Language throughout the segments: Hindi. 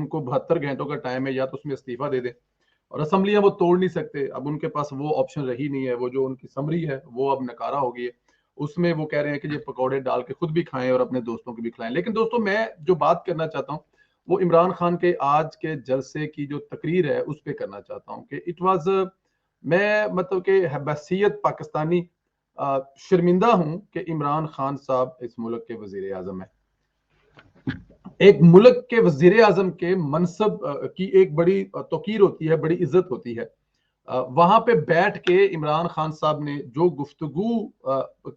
उनको 72 घंटों का टाइम है, या तो उसमें इस्तीफा दे दें, और असेंबलियां वो तोड़ नहीं सकते, अब उनके पास वो ऑप्शन रही नहीं है। वो जो उनकी समरी है वो अब नकारा हो गई है, उसमें वो कह रहे हैं कि ये पकौड़े डाल के खुद भी खाएं और अपने दोस्तों को भी खिलाएं। लेकिन दोस्तों, मैं जो बात करना चाहता हूँ वो इमरान खान के आज के जलसे की जो तकरीर है उस पर करना चाहता हूँ कि इट वाज, मैं मतलब कि हैसियत पाकिस्तानी शर्मिंदा हूं कि इमरान खान साहब इस मुल्क के वजीर आजम है। एक मुल्क के वजीर आजम के मनसब की एक बड़ी तौकीर होती है, बड़ी इज्जत होती है। वहां पे बैठ के इमरान खान साहब ने जो गुफ्तगू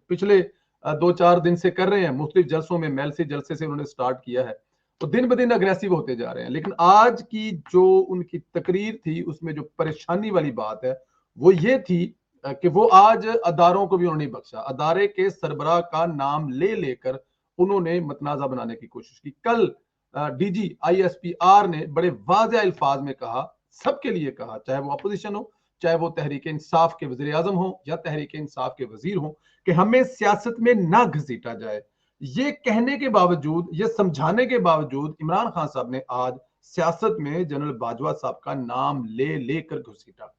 पिछले 2-4 दिन से कर रहे हैं, मुख्तलिफ जलसों में, मेलसी जलसे से उन्होंने स्टार्ट किया है, तो दिन ब दिन अग्रेसिव होते जा रहे हैं। लेकिन आज की जो उनकी तकरीर थी उसमें जो परेशानी वाली बात है वो ये थी कि वो आज अदारों को भी उन्होंने बख्शा, अदारे के सरबराह का नाम ले लेकर उन्होंने मतनाजा बनाने की कोशिश की। कल डीजी ISPR ने बड़े वाज़ेह अल्फाज में कहा, सबके लिए कहा, चाहे वो अपोजिशन हो, चाहे वो तहरीक इंसाफ के वजीर आजम हो या तहरीक इंसाफ के वजीर हो, कि हमें सियासत में ना घसीटा जाए। ये कहने के बावजूद, ये समझाने के बावजूद इमरान खान साहब ने आज सियासत में जनरल बाजवा साहब का नाम ले लेकर घसीटा,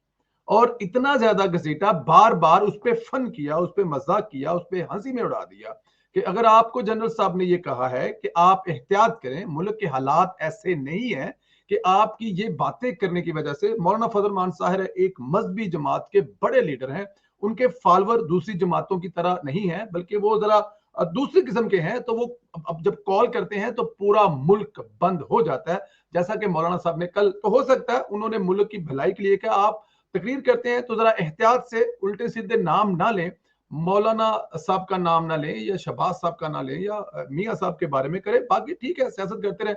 और इतना ज्यादा घसीटा, बार बार उस पर फन किया, उस पर मजाक किया, उस पर हंसी में उड़ा दिया कि अगर आपको जनरल साहब ने यह कहा है कि आप एहतियात करें, मुल्क के हालात ऐसे नहीं है कि आपकी ये बातें करने की वजह से, मौलाना फजल मान साहब एक मजहबी जमात के बड़े लीडर हैं, उनके फॉलोअर दूसरी जमातों की तरह नहीं है, बल्कि वो जरा दूसरी किस्म के हैं, तो वो अब जब कॉल करते हैं तो पूरा मुल्क बंद हो जाता है। जैसा कि मौलाना साहब ने कल, तो हो सकता है उन्होंने मुल्क की भलाई के लिए कहा, आप तकरीर करते हैं तो जरा एहतियात से उल्टे सीधे नाम ना लें, मौलाना साहब का नाम ना लें, या शहबाज साहब का ना लें, या मियाँ साहब के बारे में करें, बाकी ठीक है, सियासत करते रहे।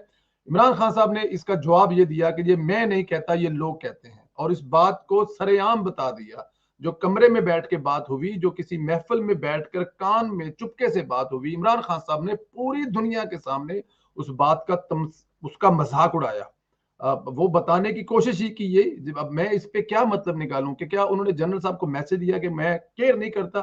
इमरान खान साहब ने इसका जवाब ये दिया कि ये मैं नहीं कहता, ये लोग कहते हैं, और इस बात को सरेआम बता दिया। जो कमरे में बैठ के बात हुई, जो किसी महफिल में बैठकर कान में चुपके से बात हुई, इमरान खान साहब ने पूरी दुनिया के सामने उस बात का उसका मजाक उड़ाया। वो बताने की कोशिश ही की, ये अब मैं इस पे क्या मतलब निकालूं कि क्या उन्होंने जनरल साहब को मैसेज दिया कि मैं केयर नहीं करता,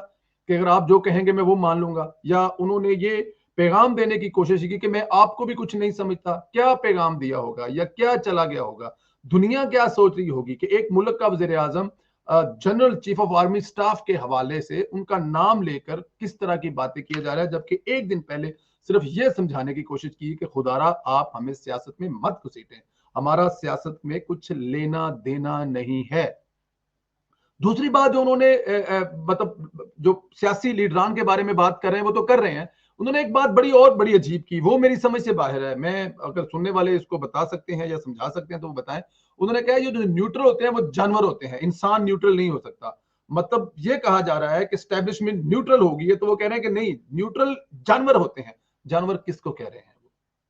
कि अगर आप जो कहेंगे मैं वो मान लूंगा, या उन्होंने ये पैगाम देने की कोशिश की कि मैं आपको भी कुछ नहीं समझता। क्या पैगाम दिया होगा या क्या चला गया होगा? दुनिया क्या सोच रही होगी कि एक मुल्क का वजीर आजम general chief of army staff के हवाले से उनका नाम लेकर किस तरह की बातें किए जा रहा है, जबकि एक दिन पहले सिर्फ ये समझाने की कोशिश की कि खुदारा आप हमें सियासत में मत घसीटें, हमारा सियासत में कुछ लेना देना नहीं है। दूसरी बात जो उन्होंने मतलब जो सियासी लीडरान के बारे में बात कर रहे हैं वो तो कर रहे हैं, उन्होंने एक बात बड़ी और बड़ी अजीब की, वो मेरी समझ से बाहर है, मैं अगर सुनने वाले इसको बता सकते हैं या समझा सकते हैं तो वो बताएं। उन्होंने कहा ये जो न्यूट्रल होते हैं वो जानवर होते हैं, इंसान न्यूट्रल नहीं हो सकता। मतलब ये कहा जा रहा है कि स्टैब्लिशमेंट न्यूट्रल होगी, तो वो कह रहे हैं कि नहीं, न्यूट्रल जानवर होते हैं। जानवर किसको कह रहे हैं?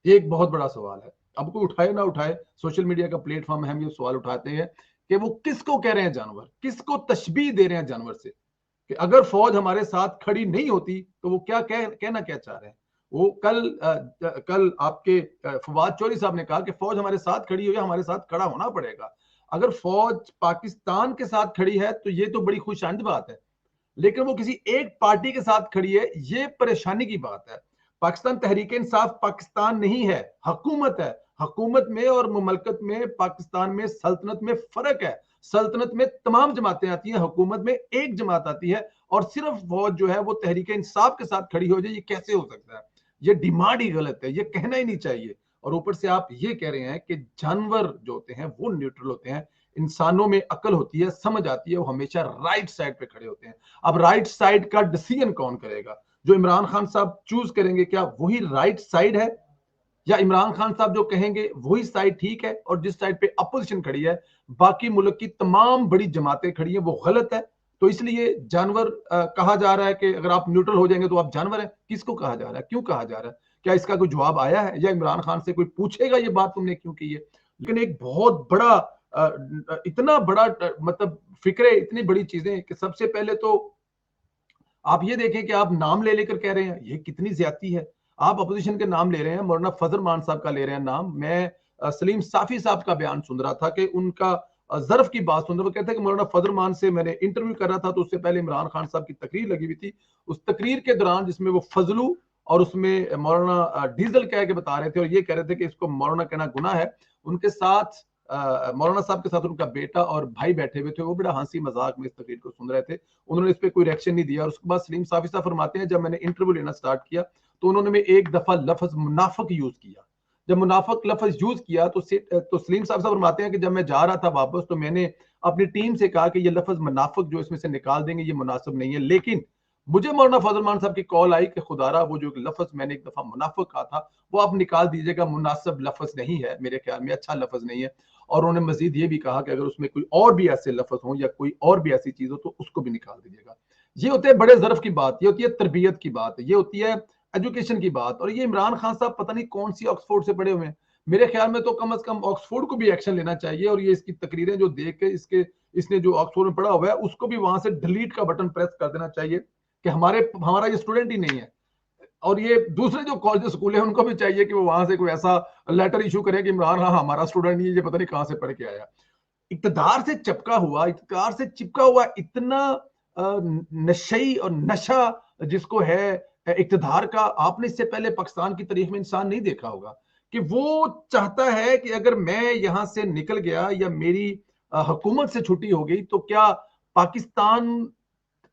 ये एक बहुत बड़ा सवाल है। अब कोई उठाए ना उठाए, सोशल मीडिया का प्लेटफॉर्म है, हम ये सवाल उठाते हैं कि वो किसको कह रहे हैं जानवर, किसको तशबीह दे रहे हैं जानवर से, कि अगर फौज हमारे साथ खड़ी नहीं होती तो वो क्या कहना क्या चाह रहे हैं। वो कल आपके फवाद चौधरी साहब ने कहा कि फौज हमारे साथ खड़ी हो या हमारे साथ खड़ा होना पड़ेगा। अगर फौज पाकिस्तान के साथ खड़ी है तो ये तो बड़ी खुशाइंद बात है, लेकिन वो किसी एक पार्टी के साथ खड़ी है, ये परेशानी की बात है। पाकिस्तान तहरीक इंसाफ पाकिस्तान नहीं है, हुकूमत है। हुकूमत में और मुमलकत में, पाकिस्तान में सल्तनत में फर्क है। सल्तनत में तमाम जमातें आती हैं, हुकूमत में एक जमात आती है, और सिर्फ फौज जो है वो तहरीक इंसाफ के साथ खड़ी हो जाए, ये कैसे हो सकता है? ये डिमांड ही गलत है, ये कहना ही नहीं चाहिए। और ऊपर से आप ये कह रहे हैं कि जानवर जो होते हैं वो न्यूट्रल होते हैं, इंसानों में अकल होती है, समझ आती है, वो हमेशा राइट साइड पे खड़े होते हैं। अब राइट साइड का डिसीजन कौन करेगा? जो इमरान खान साहब चूज करेंगे, क्या वही राइट साइड है, या इमरान खान साहब जो कहेंगे वही साइड ठीक है, और जिस साइड पे अपोजिशन खड़ी है, बाकी मुल्क की तमाम बड़ी जमातें खड़ी हैं, वो गलत है? तो इसलिए जानवर कहा जा रहा है कि अगर आप न्यूट्रल हो जाएंगे तो आप जानवर हैं। किसको कहा जा रहा है, क्यों कहा जा रहा है? क्या इसका कोई जवाब आया है, या इमरान खान से कोई पूछेगा ये बात तुमने क्यों की है? लेकिन एक बहुत बड़ा इतना बड़ा मतलब फिक्रे, इतनी बड़ी चीजें कि सबसे पहले तो आप ये देखें कि आप नाम ले लेकर कह रहे हैं, ये कितनी ज्यादती है। आप अपोजिशन के नाम ले रहे हैं, मौलाना फजल मान साहब का ले रहे हैं नाम। मैं सलीम साफी साहब का बयान सुन रहा था कि उनका जर्फ की बात सुन रहा, वो कहते हैं कि मौलाना फजल मान से मैंने इंटरव्यू कर रहा था, तो उससे पहले इमरान खान साहब की तकरीर लगी हुई थी। उस तकरीर के दौरान जिसमें वो फजलू और उसमें मौलाना डीजल कह के बता रहे थे, और ये कह रहे थे कि इसको मौलाना कहना गुनाह है। उनके साथ मौलाना साहब के साथ उनका बेटा और भाई बैठे हुए थे, वो बड़ा हंसी मजाक में इस तकरीर को सुन रहे थे। उन्होंने इस पे कोई रिएक्शन नहीं दिया। और उसके बाद सलीम साफी साहब फरमाते हैं, जब मैंने इंटरव्यू लेना स्टार्ट किया तो उन्होंने एक दफा लफ्ज मुनाफिक यूज किया। जब मुनाफिक लफ्ज यूज किया तो सलीम साहब फरमाते हैं कि जब मैं जा रहा था वापस तो मैंने अपनी टीम से कहा कि ये लफ्ज मुनाफिक जो इसमें से निकाल देंगे, ये मुनासिब नहीं है। लेकिन मुझे मौलाना फजल मान साहब की कॉल आई कि खुदारा वो जो लफ्ज मैंने एक दफा मुनाफिक कहा था वो आप निकाल दीजिएगा, मुनासिब लफ्ज नहीं है, मेरे ख्याल में अच्छा लफ्ज नहीं है। और उन्होंने मजीद ये भी कहा कि अगर उसमें कोई और भी ऐसे लफ्ज हो या कोई और भी ऐसी चीज हो तो उसको भी निकाल दीजिएगा। ये होते है बड़े ज़र्फ की बात, ये होती है तरबियत की बात, ये होती है एजुकेशन की बात। और ये इमरान खान साहब पता नहीं कौन सी ऑक्सफोर्ड से पढ़े हुए हैं। मेरे ख्याल में तो कम से कम ऑक्सफोर्ड को भी एक्शन लेना चाहिए और ये इसकी तकरीरें जो देख के इसने जो ऑक्सफोर्ड में पढ़ा हुआ है उसको भी वहां से डिलीट का बटन प्रेस कर देना चाहिए कि हमारा ये स्टूडेंट ही नहीं है। और ये दूसरे जो कॉलेज स्कूल है उनको भी चाहिए कि वो वहां से कोई ऐसा लेटर इशू करें कि इमरान खान हमारा स्टूडेंट नहीं है, ये पता नहीं कहां से पढ़ के आया। इक्तदार से चिपका हुआ इतना नशई और नशा जिसको है इक्तदार का, आपने इससे पहले पाकिस्तान की तारीख में इंसान नहीं देखा होगा कि वो चाहता है कि अगर मैं यहां से निकल गया या मेरी हुकूमत से छुट्टी हो गई तो क्या पाकिस्तान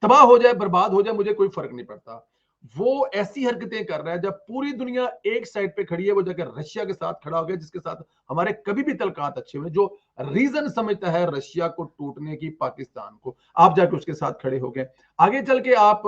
तबाह हो जाए, बर्बाद हो जाए, मुझे कोई फर्क नहीं पड़ता। वो ऐसी हरकतें कर रहा है जब पूरी दुनिया एक साइड पे खड़ी है, वो जाकर रशिया के साथ खड़ा हो गया जिसके साथ हमारे कभी भी तलकात अच्छे हुए, जो रीजन समझता है रशिया को टूटने की पाकिस्तान को, आप जाके उसके साथ खड़े हो गए। आगे चल के आप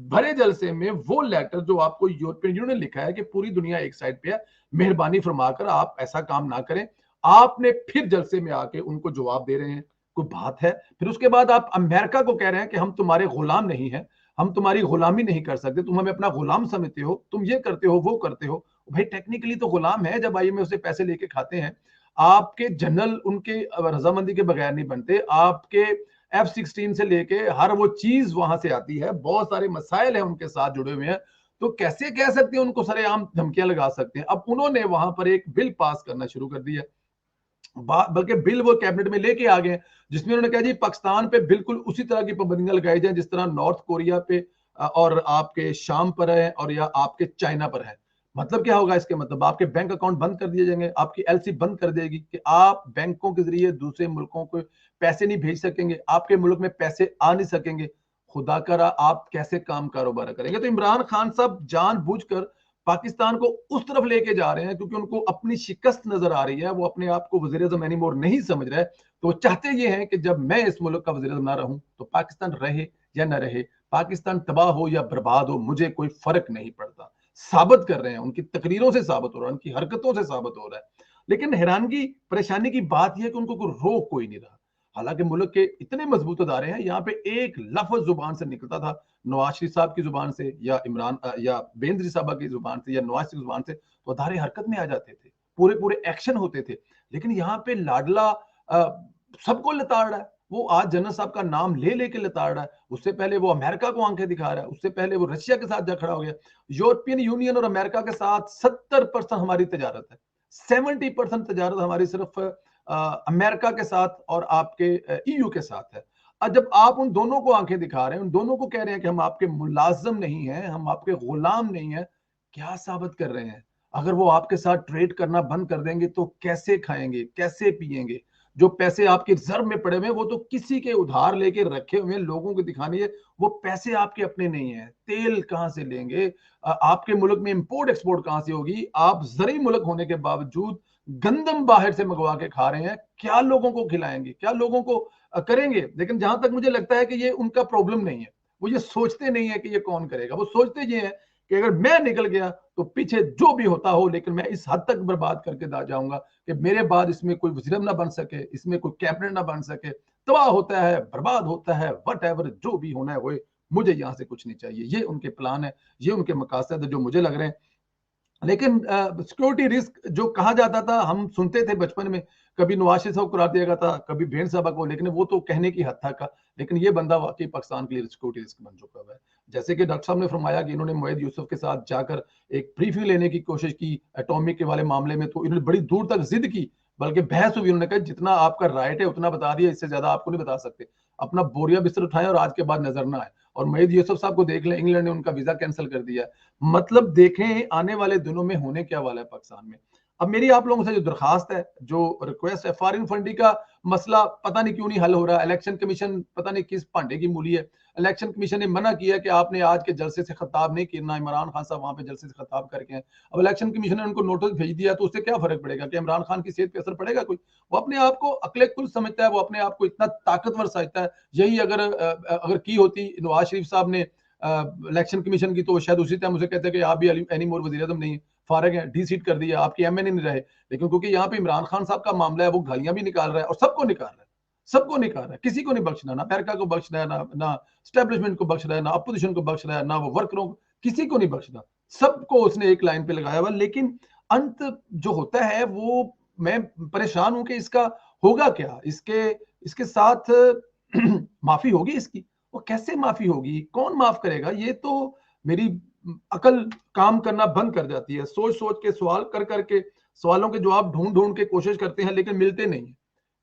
भरे जलसे में वो लेटर जो आपको यूरोपियन यूनियन ने लिखा है कि पूरी दुनिया एक साइड पे है, मेहरबानी फरमाकर आप ऐसा काम ना करें, आपने फिर जलसे में आके उनको जवाब दे रहे हैं। कोई बात है? फिर उसके बाद आप अमेरिका को कह रहे हैं कि हम तुम्हारे गुलाम नहीं हैं, हम तुम्हारी गुलामी नहीं कर सकते, तुम हमें अपना गुलाम समझते हो, तुम ये करते हो वो करते हो। भाई टेक्निकली तो गुलाम है, जब आईएमएफ से पैसे लेके खाते हैं। आपके जनरल उनके रजामंदी के बगैर नहीं बनते, आपके F-16 से लेके हर वो चीज वहां से आती है, बहुत सारे मसाइल हैं उनके साथ जुड़े हुए हैं। तो कैसे कह सकते हैं उनको सरेआम धमकियां लगा सकते हैं? अब उन्होंने वहां पर एक बिल पास करना शुरू कर दिया, बल्कि बिल वो कैबिनेट में लेके आ गए जिसमें उन्होंने कहा जी पाकिस्तान पे बिल्कुल उसी तरह की पाबंदियां लगाई जाए जिस तरह नॉर्थ कोरिया पे और आपके शाम पर है और या आपके चाइना पर है। मतलब क्या होगा इसके? मतलब आपके बैंक अकाउंट बंद कर दिए जाएंगे, आपकी एलसी बंद कर देगी कि आप बैंकों के जरिए दूसरे मुल्कों को पैसे नहीं भेज सकेंगे, आपके मुल्क में पैसे आ नहीं सकेंगे। खुदा करा आप कैसे काम कारोबार करेंगे? तो इमरान खान साहब जानबूझकर पाकिस्तान को उस तरफ लेके जा रहे हैं क्योंकि उनको अपनी शिकस्त नजर आ रही है, वो अपने आप को वजीर आजम एनीमोर नहीं समझ रहे। तो वो चाहते ये हैं कि जब मैं इस मुल्क का वजीर आजम ना रहूं तो पाकिस्तान रहे या ना रहे, पाकिस्तान तबाह हो या बर्बाद हो, मुझे कोई फर्क नहीं पड़ता। साबित कर रहे हैं, उनकी तकरीरों से साबित हो रहा है, उनकी हरकतों से साबित हो रहा है। लेकिन हैरानगी परेशानी की बात यह है कि उनको कोई रोक कोई नहीं रहा। हालांकि मुल्क के इतने मजबूत अदारे हैं, यहाँ पे एक लफ्ज जुबान से निकलता था, नवाज शरीफ साहब की जुबान से या या बेनजीर साहबा की जुबान से या नवाज शरीफ की जुबान से, तो अदारे हरकत में आ जाते थे, पूरे पूरे एक्शन होते थे। लेकिन यहाँ पे लाडला सबको लताड़ रहा है, वो आज जनरल साहब का नाम ले लेके लताड़ रहा है। उससे पहले वो अमेरिका को आंखें दिखा रहा है, उससे पहले वो रशिया के साथ जा खड़ा हो गया। यूरोपियन यूनियन और अमेरिका के साथ 70% हमारी तजारत है, 70% तजारत हमारी सिर्फ अमेरिका के साथ और आपके ईयू के साथ है। और जब आप उन दोनों को आंखें दिखा रहे हैं, उन दोनों को कह रहे हैं कि हम आपके मुलाजिम नहीं हैं, हम आपके गुलाम नहीं हैं, क्या साबित कर रहे हैं? अगर वो आपके साथ ट्रेड करना बंद कर देंगे तो कैसे खाएंगे, कैसे पिएंगे? जो पैसे आपके रिजर्व में पड़े हुए हैं वो तो किसी के उधार लेके रखे हुए हैं, लोगों को दिखाने, वो पैसे आपके अपने नहीं है। तेल कहां से लेंगे? आपके मुल्क में इंपोर्ट एक्सपोर्ट कहां से होगी? आप जरी मुल्क होने के बावजूद गंदम बाहर से मंगवा के खा रहे हैं, क्या लोगों को खिलाएंगे, क्या लोगों को करेंगे? लेकिन जहां तक मुझे लगता है कि ये उनका प्रॉब्लम नहीं है, वो ये सोचते नहीं है कि ये कौन करेगा। वो सोचते ये है कि अगर मैं निकल गया तो पीछे जो भी होता हो, लेकिन मैं इस हद तक बर्बाद करके जाऊंगा कि मेरे बाद इसमें कोई वज़ीर ना बन सके, इसमें कोई कैबिनेट ना बन सके, तबाह होता है, बर्बाद होता है, वट एवर जो भी होना है वो, मुझे यहां से कुछ नहीं चाहिए। ये उनके प्लान है, ये उनके मकासद है जो मुझे लग रहे हैं। लेकिन सिक्योरिटी रिस्क जो कहा जाता था, हम सुनते थे बचपन में, कभी नवाज शरीफ साहब को करार दिया गया था, कभी भेड़ साहब को, लेकिन वो तो कहने की हद तक का। लेकिन ये बंदा वाकई पाकिस्तान के लिए सिक्योरिटी रिस्क बन चुका है। जैसे कि डॉक्टर साहब ने फरमाया कि इन्होंने मोहित यूसुफ के साथ जाकर एक ब्रीफिंग लेने की कोशिश की एटॉमिक के वाले मामले में, तो इन्होंने बड़ी दूर तक जिद की, बल्कि बहस हुई। उन्होंने कहा जितना आपका राइट है उतना बता दिया, इससे ज्यादा आपको नहीं बता सकते। अपना बोरिया बिस्तर उठाएं और आज के बाद नजर ना आए। और मोहित यूसुफ साहब को देख लें, इंग्लैंड ने उनका वीजा कैंसिल कर दिया। मतलब देखें आने वाले दिनों में होने क्या वाला है पाकिस्तान में। अब मेरी आप लोगों से जो दरखास्त है, जो रिक्वेस्ट है, फॉरेन फंडिंग का मसला पता नहीं क्यों नहीं हल हो रहा। इलेक्शन कमीशन पता नहीं किस भांडे की मूली है। इलेक्शन कमीशन ने मना किया कि आपने आज के जलसे से खिताब नहीं करना। इमरान खान साहब वहां पे जलसे से खिताब करके हैं। अब इलेक्शन कमीशन ने उनको नोटिस भेज दिया, तो उससे क्या फर्क पड़ेगा कि इमरान खान की सेहत पे असर पड़ेगा कोई? वो अपने आप को अक्ले कुल समझता है, वो अपने आप को इतना ताकतवर समझता है। यही अगर की होती नवाज शरीफ साहब ने इलेक्शन कमीशन की, तो शायद उसी टाइम मुझे कहते हैं कि आप भी एनी मोर वजीर आजम नहीं है, फारग है, डी सीट कर दिया, आपकी एमएनए नहीं रहे। लेकिन क्योंकि यहाँ पे इमरान खान साहब का मामला है, वो गालियां भी निकाल रहा है और सबको निकाल रहा है, सबको निकाल रहा है, किसी को नहीं बख्श रहा, ना अमेरिका को बख्श रहा है, ना स्टैब्लिशमेंट को बख्श रहा है, ना अपोजिशन को बख्श रहा है, ना वो वर्करों को, किसी को नहीं बख्श रहा। सबको उसने एक लाइन पे लगाया हुआ। लेकिन अंत जो होता है वो, मैं परेशान हूं कि इसका होगा क्या, इसके इसके साथ माफी होगी इसकी? वो कैसे माफी होगी, कौन माफ करेगा? ये तो मेरी अकल काम करना बंद कर जाती है। सोच सोच के, सवाल कर करके, सवालों के जवाब ढूंढ ढूंढ के कोशिश करते हैं, लेकिन मिलते नहीं है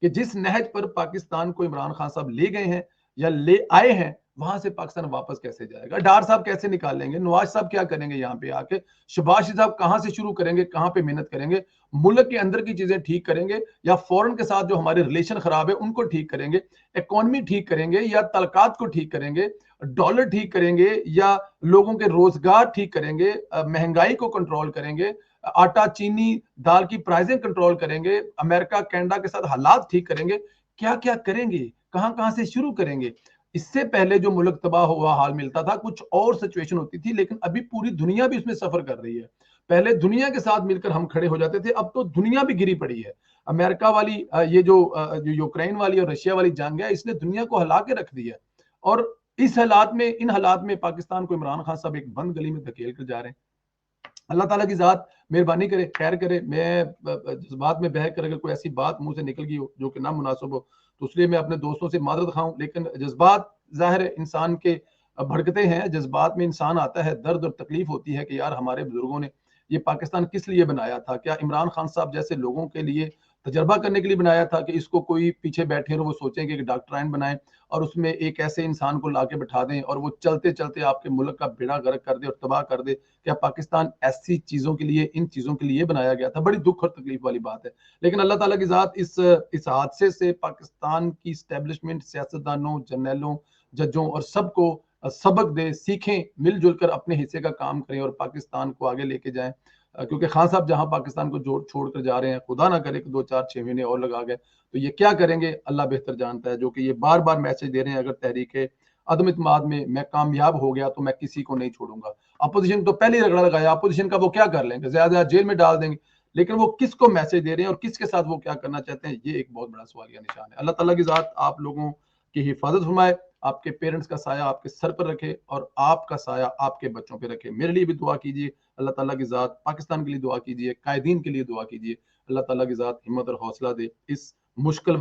कि जिस नहज पर पाकिस्तान को इमरान खान साहब ले गए हैं या ले आए हैं, वहां से पाकिस्तान वापस कैसे जाएगा? डार साहब कैसे निकालेंगे? नवाज साहब क्या करेंगे यहाँ पे आके? शहबाज साहब कहां से शुरू करेंगे, कहां पे मेहनत करेंगे? मुल्क के अंदर की चीजें ठीक करेंगे या फॉरेन के साथ जो हमारे रिलेशन खराब है उनको ठीक करेंगे? इकोनॉमी ठीक करेंगे या तलकात को ठीक करेंगे? डॉलर ठीक करेंगे या लोगों के रोजगार ठीक करेंगे? महंगाई को कंट्रोल करेंगे? आटा, चीनी, दाल की प्राइसें कंट्रोल करेंगे? अमेरिका कनाडा के साथ हालात ठीक करेंगे? क्या क्या करेंगे? कहां कहां से शुरू करेंगे? इससे पहले जो मुल्क तबाह हुआ हाल मिलता था, कुछ और सिचुएशन होती थी, लेकिन अभी पूरी दुनिया भी उसमें सफर कर रही है। पहले दुनिया के साथ मिलकर हम खड़े हो जाते थे, अब तो दुनिया भी गिरी पड़ी है। अमेरिका वाली ये जो यूक्रेन वाली और रशिया वाली जंग है, इसने दुनिया को हिला के रख दिया। और इन हालात में पाकिस्तान को इमरान खान साहब एक बंद गली में धकेल कर जा रहे हैं। अल्लाह ताला की जात मेहरबानी करे, खैर करे। मैं जज्बात में बह कर अगर कोई ऐसी बात मुंह से निकल गई हो जो कि ना मुनासिब हो, तो इसलिए मैं अपने दोस्तों से मादरत खाऊं। लेकिन जज्बात जाहिर है इंसान के भड़कते हैं, जज्बात में इंसान आता है, दर्द और तकलीफ होती है कि यार हमारे बुजुर्गों ने ये पाकिस्तान किस लिए बनाया था? क्या इमरान खान साहब जैसे लोगों के लिए तजर्बा करने के लिए बनाया था कि इसको कोई पीछे बैठे और वो सोचें कि एक डॉक्टराइन बनाएं और उसमें एक ऐसे इंसान को लाके बिठा दें और वो चलते चलते आपके मुल्क का बेड़ा गर्क कर दे और तबाह कर दे? क्या पाकिस्तान ऐसी चीजों के लिए, इन चीजों के लिए बनाया गया था? बड़ी दुख और तकलीफ वाली बात है। लेकिन अल्लाह ताला की जात इस हादसे से पाकिस्तान की स्टैब्लिशमेंट, सियासतदानों, जर्नैलों, जजों और सबको सबक दे, सीखें, मिलजुल कर अपने हिस्से का काम करें और पाकिस्तान को आगे लेके जाएं। क्योंकि खान साहब जहां पाकिस्तान को जोड़ छोड़ कर जा रहे हैं, खुदा ना करे कि 2 4 6 महीने और लगा गए तो ये क्या करेंगे अल्लाह बेहतर जानता है। जो कि ये बार बार मैसेज दे रहे हैं, अगर तहरीक अदम इत्मीनाद में मैं कामयाब हो गया तो मैं किसी को नहीं छोड़ूंगा। अपोजिशन तो पहले ही रगड़ा लगाया, अपोजिशन का वो क्या कर लेंगे? ज्यादा जेल में डाल देंगे। लेकिन वो किसको मैसेज दे रहे हैं और किसके साथ वो क्या करना चाहते हैं, ये एक बहुत बड़ा सवालिया निशान है। अल्लाह ताला की जात आप लोगों की हिफाजत फरमाए, आपके पेरेंट्स का साया आपके सर पर रखे और आपका साया आपके बच्चों पे रखे। मेरे लिए भी दुआ कीजिए, अल्लाह ताला की जात पाकिस्तान के लिए दुआ कीजिए, कायदीन के लिए दुआ कीजिए। अल्लाह ताला की जात हिम्मत और हौसला दे इस मुश्किल